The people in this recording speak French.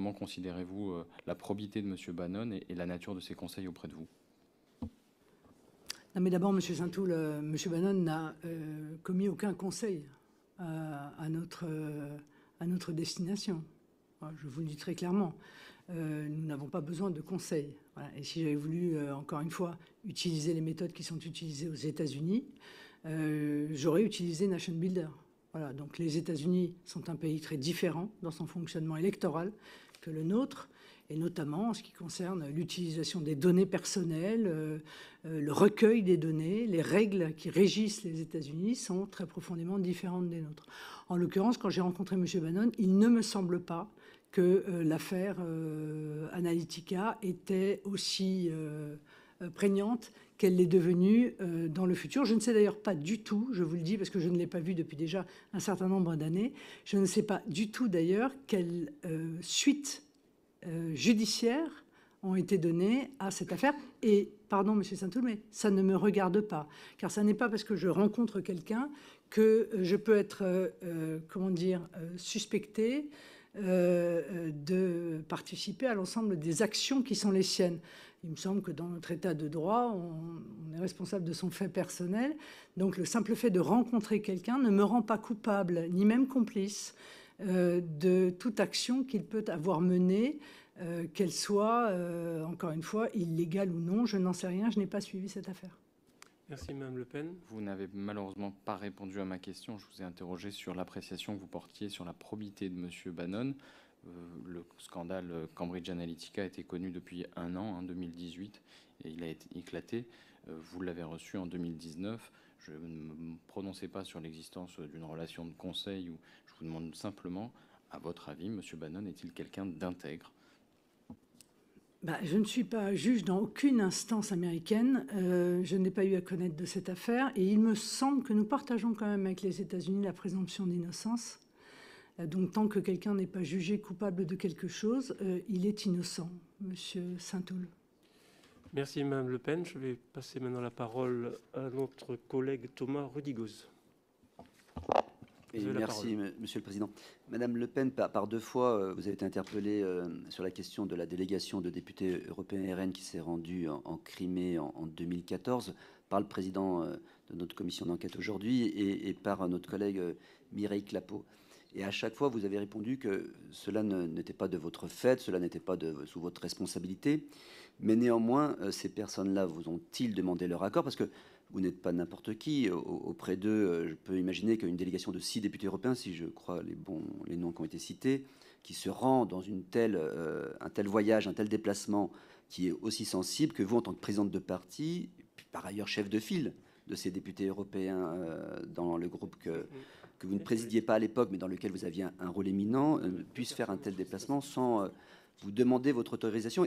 comment considérez-vous la probité de M. Bannon et la nature de ses conseils auprès de vous? Non, mais d'abord, M. Saint-Toul, M. Bannon n'a commis aucun conseil à notre destination. Voilà, je vous le dis très clairement. Nous n'avons pas besoin de conseils. Voilà. Et si j'avais voulu, encore une fois, utiliser les méthodes qui sont utilisées aux États-Unis, j'aurais utilisé Nation Builder. Voilà. Donc les États-Unis sont un pays très différent dans son fonctionnement électoral que le nôtre, et notamment en ce qui concerne l'utilisation des données personnelles, le recueil des données, les règles qui régissent les États-Unis sont très profondément différentes des nôtres. En l'occurrence, quand j'ai rencontré M. Bannon, il ne me semble pas que l'affaire Analytica était aussi prégnante qu'elle l'est devenue dans le futur. Je ne sais d'ailleurs pas du tout, je vous le dis parce que je ne l'ai pas vue depuis déjà un certain nombre d'années, je ne sais pas du tout d'ailleurs quelle suite judiciaires ont été données à cette affaire. Et, pardon, M. Saint-Toul, mais ça ne me regarde pas. Car ça n'est pas parce que je rencontre quelqu'un que je peux être, comment dire, suspecté de participer à l'ensemble des actions qui sont les siennes. Il me semble que dans notre état de droit, on est responsable de son fait personnel. Donc le simple fait de rencontrer quelqu'un ne me rend pas coupable, ni même complice, de toute action qu'il peut avoir menée, qu'elle soit, encore une fois, illégale ou non. Je n'en sais rien, je n'ai pas suivi cette affaire. Merci, Mme Le Pen. Vous n'avez malheureusement pas répondu à ma question. Je vous ai interrogé sur l'appréciation que vous portiez sur la probité de M. Bannon. Le scandale Cambridge Analytica a été connu depuis un an, en 2018, et il a été éclaté. Vous l'avez reçu en 2019. Je ne me prononçais pas sur l'existence d'une relation de conseil. Je vous demande simplement, à votre avis, M. Bannon est-il quelqu'un d'intègre? Je ne suis pas juge dans aucune instance américaine. Je n'ai pas eu à connaître de cette affaire. Et il me semble que nous partageons quand même avec les États-Unis la présomption d'innocence. Donc, tant que quelqu'un n'est pas jugé coupable de quelque chose, il est innocent, Monsieur Saint-Toul. Merci, Mme Le Pen. Je vais passer maintenant la parole à notre collègue Thomas Rudigoz. Et merci, Monsieur le Président. Madame Le Pen, par deux fois, vous avez été interpellée sur la question de la délégation de députés européens RN qui s'est rendue en Crimée en 2014 par le président de notre commission d'enquête aujourd'hui et par notre collègue Mireille Clapeau. Et à chaque fois, vous avez répondu que cela n'était pas de votre fait, cela n'était pas sous votre responsabilité. Mais néanmoins, ces personnes-là vous ont-ils demandé leur accord? Parce que vous n'êtes pas n'importe qui. Auprès d'eux, je peux imaginer qu'une délégation de 6 députés européens, si je crois les noms qui ont été cités, qui se rend dans un tel voyage, un tel déplacement qui est aussi sensible que vous, en tant que présidente de parti, puis par ailleurs chef de file de ces députés européens dans le groupe que vous ne présidiez pas à l'époque, mais dans lequel vous aviez un rôle éminent, puisse faire un tel déplacement sans vous demander votre autorisation.